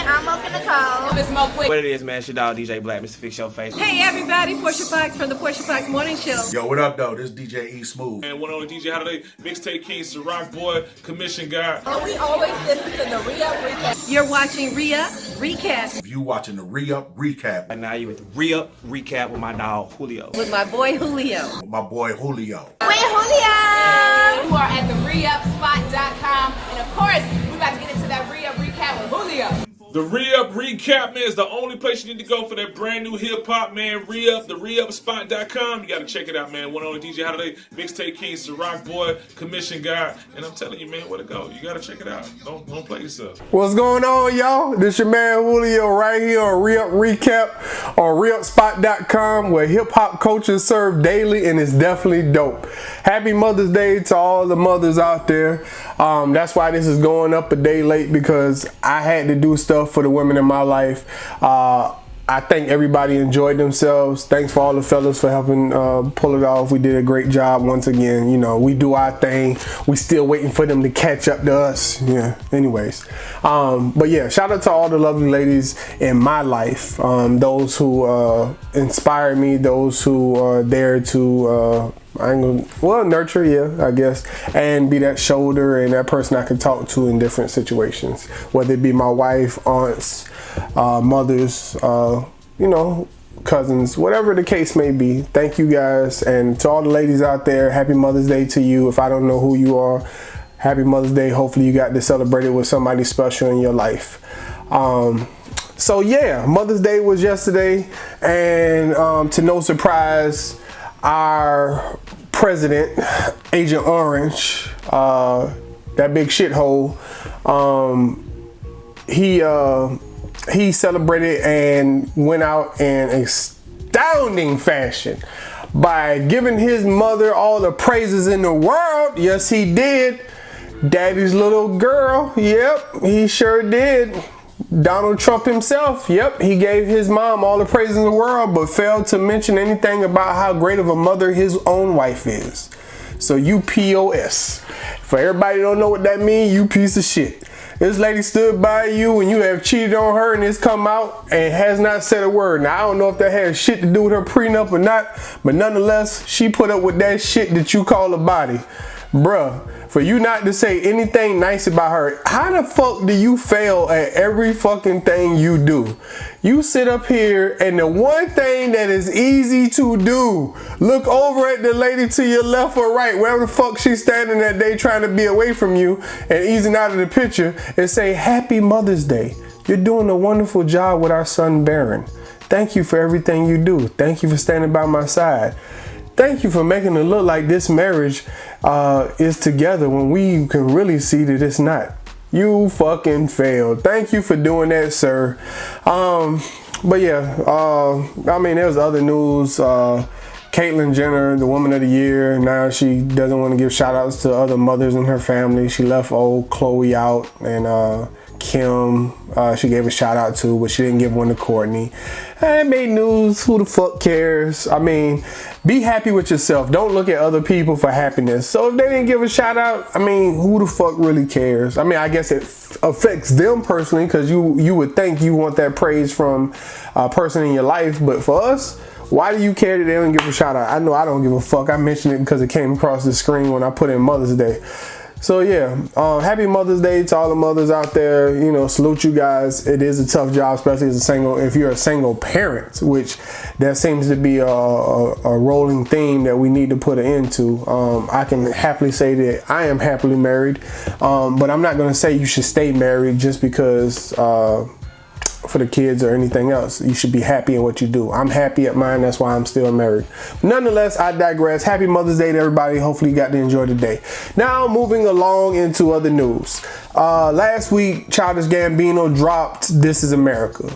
I'm Mocha Nicole. Miss Mo Quick. What it is, man? It's your dog, DJ Black, Mr. Fix Your Face. Hey everybody, Portia Fox from the Portia Fox Morning Show. Yo, what up, though? This DJ E Smooth. And one on the DJ Holiday, Mixtape King, Ciroc Boy, Commission Guy. And we always listen to the Re-Up Recap. You're watching Re-Up Recap If you watching the Re-Up Recap Right now, you with the Re-Up Recap with my dog, Julio. with my boy Julio. with my boy Julio. With Julio. You are at the reupspot.com. And of course, we're about to get into that Re-Up Recap with Julio. The Re-Up Recap, man, is the only place you need to go for that brand new hip-hop, man. Re-Up, the reupspot.com. You got to check it out, man. One on the DJ Holiday, Mixtape King, Ciroc Boy, Commission Guy. And I'm telling you, man, where to go. You got to check it out. Don't play yourself. What's going on, y'all? This your man Julio right here on Re-Up Recap on reupspot.com, where hip-hop culture served daily, and it's definitely dope. Happy Mother's Day to all the mothers out there. That's why this is going up a day late, because I had to do stuff for the women in my life. I think everybody enjoyed themselves. Thanks for all the fellas for helping pull it off. We did a great job once again. You know, we do our thing. We still waiting for them to catch up to us. Yeah, anyways. But yeah, shout out to all the lovely ladies in my life. Those who inspire me, those who are there to nurture, yeah, I guess, and be that shoulder and that person I can talk to in different situations, whether it be my wife, aunts, mothers, you know, cousins, whatever the case may be. Thank you guys, and to all the ladies out there, happy Mother's Day to you. If I don't know who you are, happy Mother's Day. Hopefully you got to celebrate it with somebody special in your life. So yeah, Mother's Day was yesterday, and to no surprise, our president, Agent Orange, that big shithole, he celebrated and went out in astounding fashion by giving his mother all the praises in the world. Yes, he did. Daddy's little girl. Yep, he sure did. Donald Trump himself, yep, he gave his mom all the praise in the world, but failed to mention anything about how great of a mother his own wife is. So you POS. For everybody who don't know what that means, you piece of shit. This lady stood by you and you have cheated on her, and it's come out and has not said a word. Now, I don't know if that has shit to do with her prenup or not, but nonetheless, she put up with that shit that you call a body. Bruh, for you not to say anything nice about her, how the fuck do you fail at every fucking thing you do? You sit up here, and the one thing that is easy to do, look over at the lady to your left or right, wherever the fuck she's standing that day trying to be away from you and easing out of the picture, and say, Happy Mother's Day. You're doing a wonderful job with our son Baron. Thank you for everything you do. Thank you for standing by my side. Thank you for making it look like this marriage is together when we can really see that it's not. You fucking failed. Thank you for doing that, sir. But yeah, I mean, there's other news. Caitlyn Jenner, the woman of the year, now she doesn't want to give shout outs to other mothers in her family. She left old Chloe out, and Kim, she gave a shout out to, but she didn't give one to Courtney. It made news. Who the fuck cares? I mean, be happy with yourself. Don't look at other people for happiness. So if they didn't give a shout out, I mean, who the fuck really cares? I mean, I guess it affects them personally, because you would think you want that praise from a person in your life. But for us, why do you care that they don't give a shout out? I know I don't give a fuck. I mentioned it because it came across the screen when I put in Mother's Day. So yeah, happy Mother's Day to all the mothers out there. You know, salute you guys. It is a tough job, especially as a single, if you're a single parent, which that seems to be a rolling theme that we need to put an end to. I can happily say that I am happily married, but I'm not going to say you should stay married just because for the kids or anything else. You should be happy in what you do. I'm happy at mine. That's why I'm still married. Nonetheless, I digress. Happy Mother's Day to everybody. Hopefully you got to enjoy the day. Now moving along into other news. Last week, Childish Gambino dropped This Is America.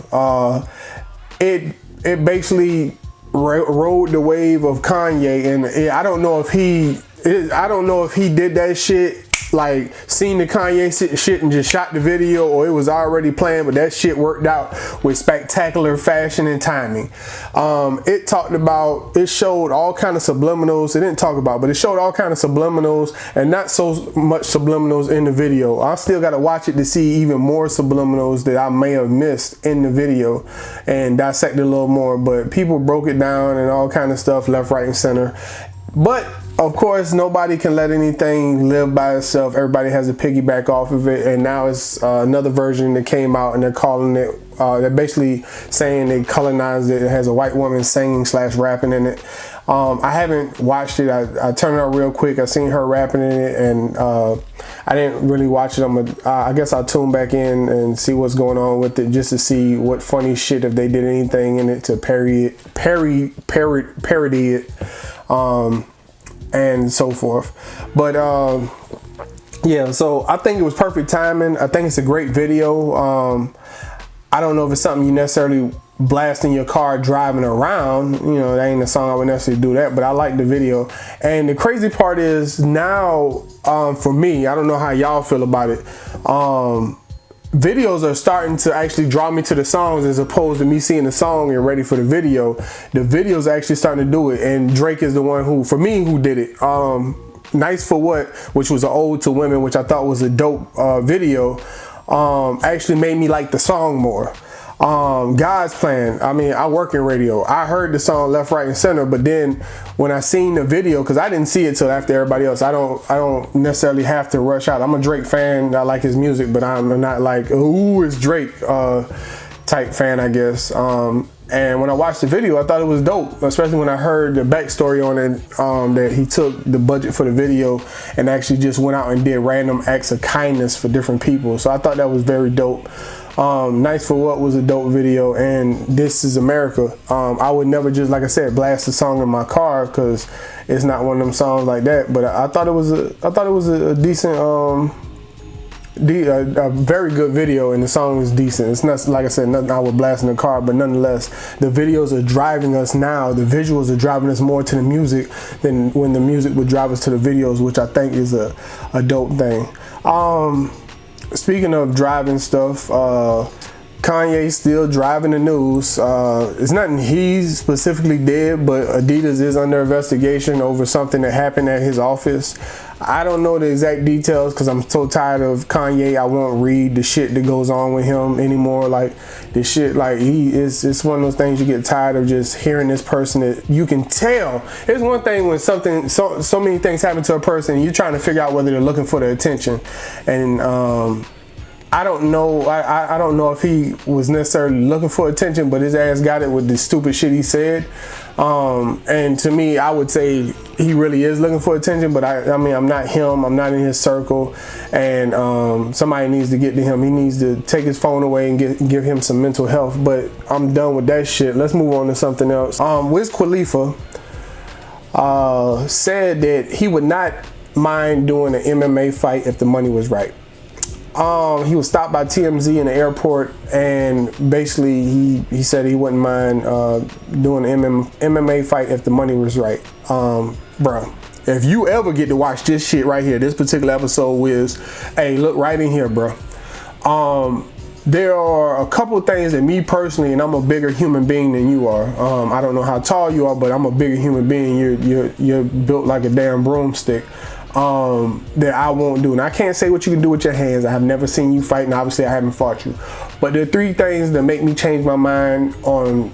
It basically rode the wave of Kanye, and I don't know if he did that shit like seen the Kanye shit and just shot the video, or it was already planned, but that shit worked out with spectacular fashion and timing. It showed all kind of subliminals. It didn't talk about, but it showed all kind of subliminals and not so much subliminals in the video. I still got to watch it to see even more subliminals that I may have missed in the video and dissect it a little more, but people broke it down and all kind of stuff left, right, and center. But of course, nobody can let anything live by itself. Everybody has to piggyback off of it, and now it's another version that came out, and they're calling it, they're basically saying they colonized it. It has a white woman singing / rapping in it. I haven't watched it. I turned it on real quick. I seen her rapping in it, and I didn't really watch it. I guess I'll tune back in and see what's going on with it, just to see what funny shit, if they did anything in it to parody it, and so forth. But yeah, so I think it was perfect timing. I think it's a great video. I don't know if it's something you necessarily blast in your car driving around. You know, that ain't a song I would necessarily do that, but I like the video. And the crazy part is now, for me, I don't know how y'all feel about it, videos are starting to actually draw me to the songs as opposed to me seeing the song and ready for the video. The video's actually starting to do it, and Drake is the one who, for me, who did it. Nice for What, which was an ode to women, which I thought was a dope video, actually made me like the song more. God's Plan, I mean, I work in radio. I heard the song left, right, and center, but then when I seen the video, because I didn't see it till after everybody else, I don't necessarily have to rush out. I'm a Drake fan. I like his music, but I'm not like, ooh, it's Drake type fan, I guess. And when I watched the video, I thought it was dope, especially when I heard the backstory on it, that he took the budget for the video and actually just went out and did random acts of kindness for different people. So I thought that was very dope. Nice for What was a dope video, and This Is America. I would never just, like I said, blast a song in my car, because it's not one of them songs like that. But I thought it was a decent, a very good video, and the song is decent. It's not, like I said, nothing I would blast in the car, but nonetheless, the videos are driving us now. The visuals are driving us more to the music than when the music would drive us to the videos, which I think is a dope thing. Speaking of driving stuff, Kanye still driving the news. It's nothing he specifically did, but Adidas is under investigation over something that happened at his office. I don't know the exact details because I'm so tired of Kanye. I won't read the shit that goes on with him anymore. Like, the shit, like, it's one of those things you get tired of, just hearing this person that you can tell. It's one thing when something, so many things happen to a person and you're trying to figure out whether they're looking for the attention. And I don't know. I don't know if he was necessarily looking for attention, but his ass got it with the stupid shit he said. And to me, I would say he really is looking for attention, but I mean, I'm not him. I'm not in his circle, and somebody needs to get to him. He needs to take his phone away and give him some mental health. But I'm done with that shit. Let's move on to something else. Wiz Khalifa said that he would not mind doing an MMA fight if the money was right. He was stopped by TMZ in the airport, and basically he said he wouldn't mind doing an MMA fight if the money was right. Bro, if you ever get to watch this shit right here, this particular episode, Wiz, hey, look right in here, bro. There are a couple of things that me personally, and I'm a bigger human being than you are. I don't know how tall you are, but I'm a bigger human being. You're built like a damn broomstick. That I won't do. And I can't say what you can do with your hands. I have never seen you fight, and obviously I haven't fought you. But there are three things that make me change my mind on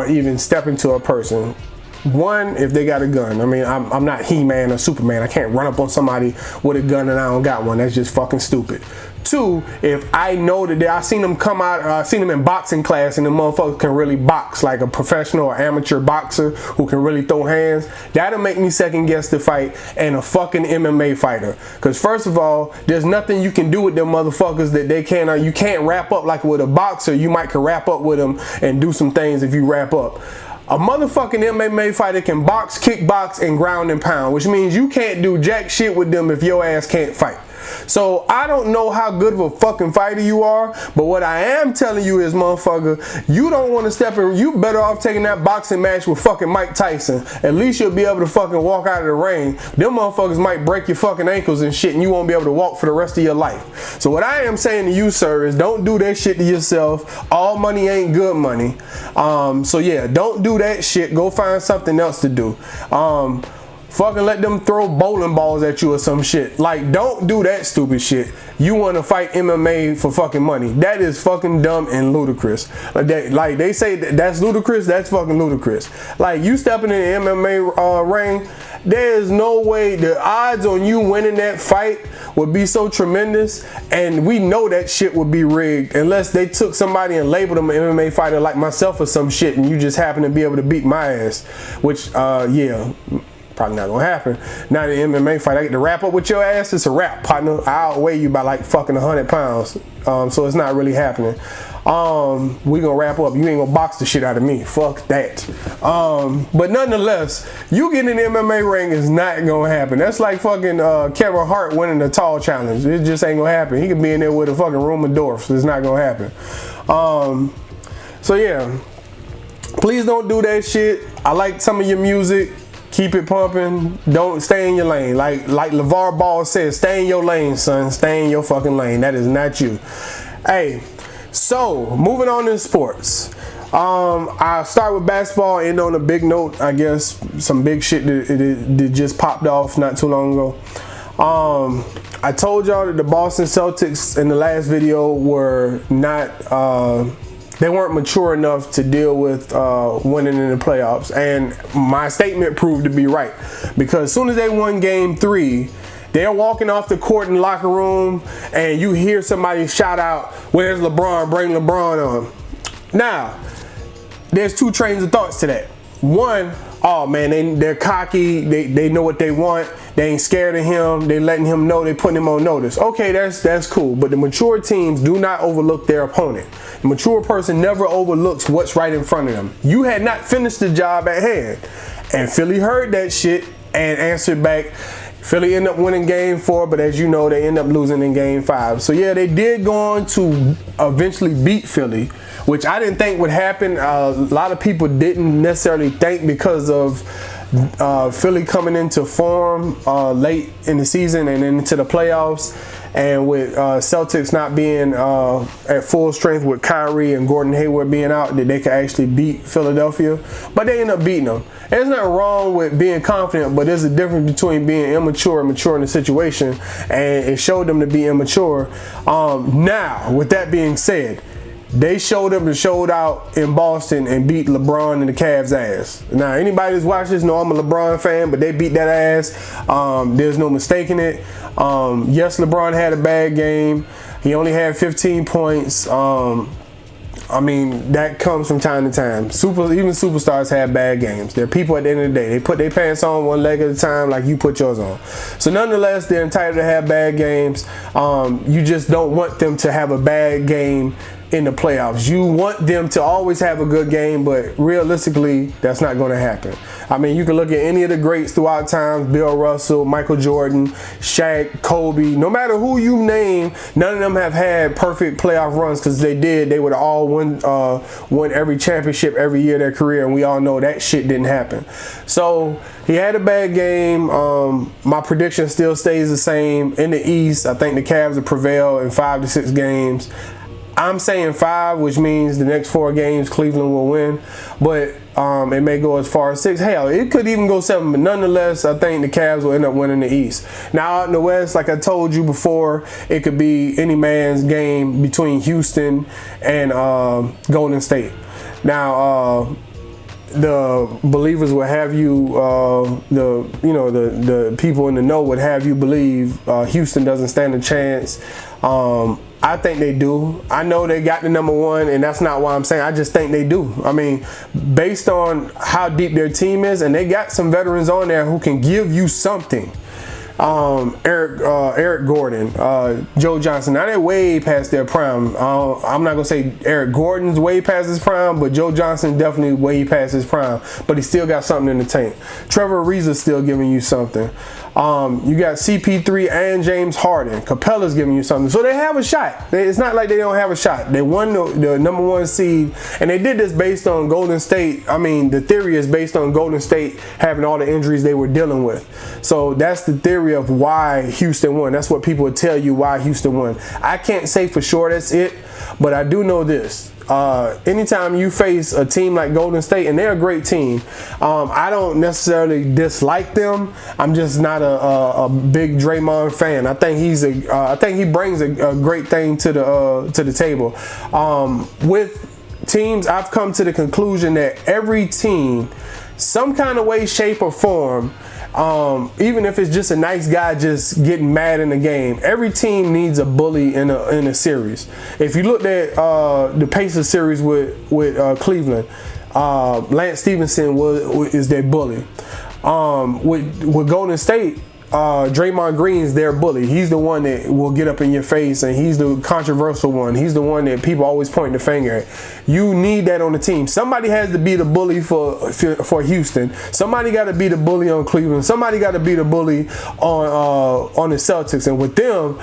even stepping to a person. One, if they got a gun. I mean, I'm not He-Man or Superman. I can't run up on somebody with a gun and I don't got one. That's just fucking stupid. Two, if I know that I seen them come out, I seen them in boxing class, and the motherfuckers can really box like a professional or amateur boxer who can really throw hands, that'll make me second guess the fight and a fucking MMA fighter. Because first of all, there's nothing you can do with them motherfuckers that they can't, you can't wrap up like with a boxer. You might can wrap up with them and do some things if you wrap up. A motherfucking MMA fighter can box, kickbox, and ground and pound, which means you can't do jack shit with them if your ass can't fight. So I don't know how good of a fucking fighter you are, but what I am telling you is, motherfucker, you don't want to step in. You better off taking that boxing match with fucking Mike Tyson. At least you'll be able to fucking walk out of the ring. Them motherfuckers might break your fucking ankles and shit, and you won't be able to walk for the rest of your life. So what I am saying to you, sir, is don't do that shit to yourself. All money ain't good money. So yeah, don't do that shit. Go find something else to do. Fucking let them throw bowling balls at you or some shit. Like, don't do that stupid shit. You want to fight MMA for fucking money. That is fucking dumb and ludicrous. Like they say that's ludicrous. That's fucking ludicrous. Like, you stepping in the MMA ring, there is no way the odds on you winning that fight would be so tremendous, and we know that shit would be rigged unless they took somebody and labeled them an MMA fighter like myself or some shit, and you just happen to be able to beat my ass. Which, yeah. Probably not gonna happen. Now the MMA fight, I get to wrap up with your ass. It's a wrap, partner. I outweigh you by like fucking 100 pounds. So it's not really happening. We gonna wrap up. You ain't gonna box the shit out of me. Fuck that. But nonetheless, you getting in the MMA ring is not gonna happen. That's like fucking Kevin Hart winning the tall challenge. It just ain't gonna happen. He could be in there with a fucking room of dwarfs. It's not gonna happen. So yeah, please don't do that shit. I like some of your music. Keep it pumping. Don't stay in your lane. Like LeVar Ball says, stay in your lane, son. Stay in your fucking lane. That is not you. Hey, so moving on to sports. I'll start with basketball, end on a big note, I guess. Some big shit that just popped off not too long ago. I told y'all that the Boston Celtics in the last video were not they weren't mature enough to deal with winning in the playoffs, and my statement proved to be right, because as soon as they won game 3, they're walking off the court in the locker room and you hear somebody shout out, "Where's LeBron? Bring LeBron on." Now, there's two trains of thoughts to that. One, oh man, they're cocky, they know what they want, they ain't scared of him, they letting him know, they putting him on notice. Okay, that's cool, but the mature teams do not overlook their opponent. The mature person never overlooks what's right in front of them. You had not finished the job at hand, and Philly heard that shit and answered back. Philly ended up winning game 4, but as you know, they end up losing in game 5. So yeah, they did go on to eventually beat Philly, which I didn't think would happen. A lot of people didn't necessarily think, because of Philly coming into form late in the season and into the playoffs, and with Celtics not being at full strength with Kyrie and Gordon Hayward being out, that they could actually beat Philadelphia. But they end up beating them. There's nothing wrong with being confident, but there's a difference between being immature and mature in the situation, and it showed them to be immature. Now, with that being said, they showed up and showed out in Boston and beat LeBron and the Cavs ass. Now, anybody that's watched this know I'm a LeBron fan, but they beat that ass. There's no mistaking it. Yes, LeBron had a bad game. He only had 15 points. I mean, that comes from time to time. Even superstars have bad games. They're people at the end of the day. They put their pants on one leg at a time like you put yours on. So nonetheless, they're entitled to have bad games. You just don't want them to have a bad game in the playoffs. You want them to always have a good game, but realistically, that's not going to happen. I mean, you can look at any of the greats throughout time: Bill Russell, Michael Jordan, Shaq, Kobe. No matter who you name, none of them have had perfect playoff runs, because they did. They would have all won every championship every year of their career, and we all know that shit didn't happen. So he had a bad game. My prediction still stays the same. In the East, I think the Cavs will prevail in 5 to 6 games. I'm saying 5, which means the next 4 games Cleveland will win, but it may go as far as 6. Hell, it could even go 7, but nonetheless, I think the Cavs will end up winning the East. Now, out in the West, like I told you before, it could be any man's game between Houston and Golden State. Now, the believers will have you, the people in the know would have you believe Houston doesn't stand a chance. I think they do. I know they got the number 1, and that's not why I'm saying. I just think they do. I mean, based on how deep their team is, and they got some veterans on there who can give you something. Eric Gordon, Joe Johnson. Now they're way past their prime. I'm not gonna say Eric Gordon's way past his prime, but Joe Johnson definitely way past his prime. But he still got something in the tank. Trevor Ariza's still giving you something. You got CP3 and James Harden. Capella's giving you something. So they have a shot. It's not like they don't have a shot. They won the number 1 seed, and they did this based on Golden State. I mean, the theory is based on Golden State having all the injuries they were dealing with. So that's the theory of why Houston won. That's what people would tell you why Houston won. I can't say for sure that's it, but I do know this. Anytime you face a team like Golden State, and they're a great team, I don't necessarily dislike them. I'm just not a big Draymond fan. I think I think he brings a great thing to the table. With teams, I've come to the conclusion that every team, some kind of way, shape, or form, even if it's just a nice guy just getting mad in the game, every team needs a bully in a series. If you looked at the Pacers series with Cleveland, Lance Stevenson is their bully. With Golden State, Draymond Green's their bully. He's the one that will get up in your face, and he's the controversial one. He's the one that people always point the finger at. You need that on the team. Somebody has to be the bully for Houston. Somebody got to be the bully on Cleveland. Somebody got to be the bully on the Celtics. And with them,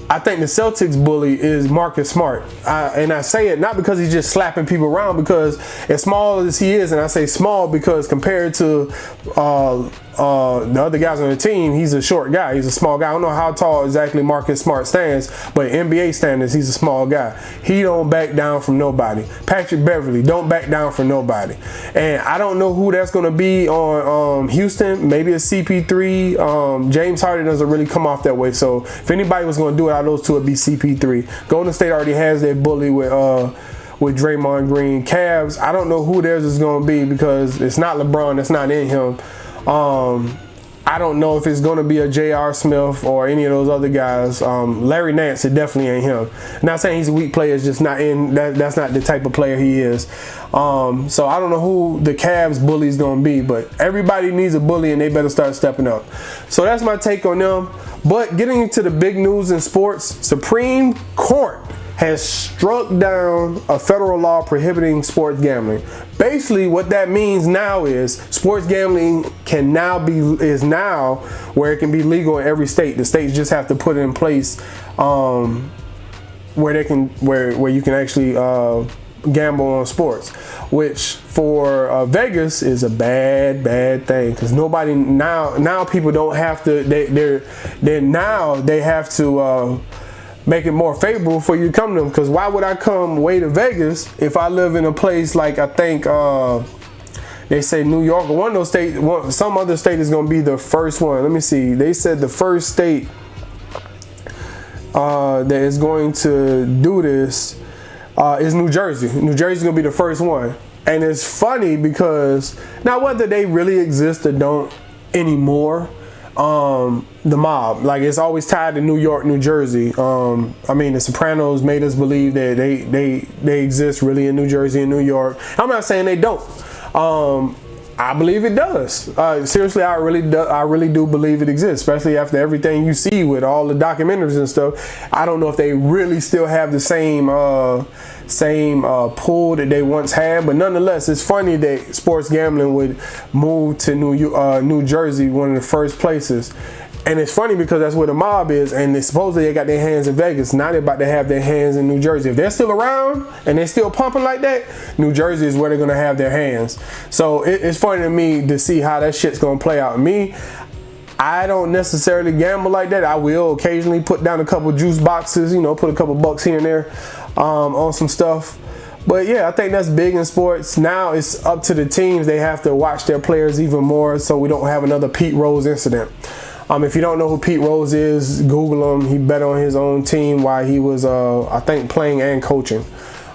I think the Celtics bully is Marcus Smart. And I say it not because he's just slapping people around, because as small as he is, and I say small because compared to the other guys on the team, he's a short guy. He's a small guy. I don't know how tall exactly Marcus Smart stands, but NBA standards, he's a small guy. He don't back down from nobody. Patrick Beverly don't back down from nobody. And I don't know who that's going to be on Houston. Maybe it's CP3. James Harden doesn't really come off that way. So if anybody was going to do it out of those two, it'd be CP3. Golden State already has their bully with Draymond Green. Cavs, I don't know who theirs is going to be because it's not LeBron. It's not in him. I don't know if it's going to be a J.R. Smith or any of those other guys. Larry Nance, it definitely ain't him. Not saying he's a weak player, it's just not in. That's not the type of player he is. So I don't know who the Cavs bully is going to be, but everybody needs a bully and they better start stepping up. So that's my take on them. But getting into the big news in sports, Supreme Court has struck down a federal law prohibiting sports gambling. Basically, what that means now is sports gambling is now where it can be legal in every state. The states just have to put it in place where you can actually gamble on sports, which for Vegas is a bad thing, because nobody now people don't have to. They have to make it more favorable for you to come to them. Because why would I come way to Vegas if I live in a place like, I think they say New York or one of those states, some other state is going to be the first one. Let me see. They said the first state that is going to do this is New Jersey. New Jersey is going to be the first one. And it's funny because now whether they really exist or don't anymore, the mob, like, it's always tied to New York, New Jersey. I mean, The Sopranos made us believe that they exist really in New Jersey and New York. I'm not saying they don't. I believe it does. Seriously, I really do believe it exists, especially after everything you see with all the documentaries and stuff. I don't know if they really still have the same pull that they once had, but nonetheless, it's funny that sports gambling would move to New Jersey, one of the first places. And it's funny because that's where the mob is, and supposedly they got their hands in Vegas. Now they're about to have their hands in New Jersey. If they're still around and they're still pumping like that, New Jersey is where they're going to have their hands. So it's funny to me to see how that shit's going to play out. Me, I don't necessarily gamble like that. I will occasionally put down a couple juice boxes, put a couple bucks here and there on some stuff. But yeah, I think that's big in sports. Now it's up to the teams. They have to watch their players even more so we don't have another Pete Rose incident. If you don't know who Pete Rose is, Google him. He bet on his own team while he was, I think, playing and coaching.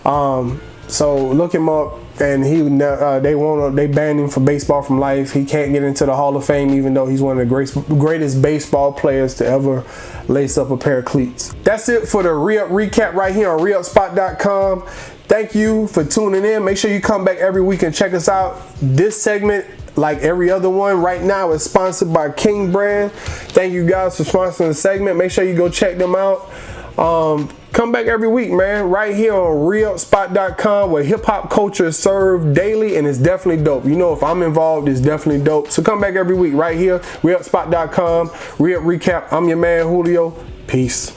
So look him up, and they banned him for baseball from life. He can't get into the Hall of Fame, even though he's one of the greatest baseball players to ever lace up a pair of cleats. That's it for the Re-Up Recap right here on reupspot.com. Thank you for tuning in. Make sure you come back every week and check us out. This segment, like every other one right now, is sponsored by King Brand. Thank you guys for sponsoring the segment. Make sure you go check them out. Come back every week, man, right here on reupspot.com, where hip hop culture is served daily, and it's definitely dope. You know, if I'm involved, it's definitely dope. So come back every week right here, reupspot.com, Re-Up Recap. I'm your man, Julio. Peace.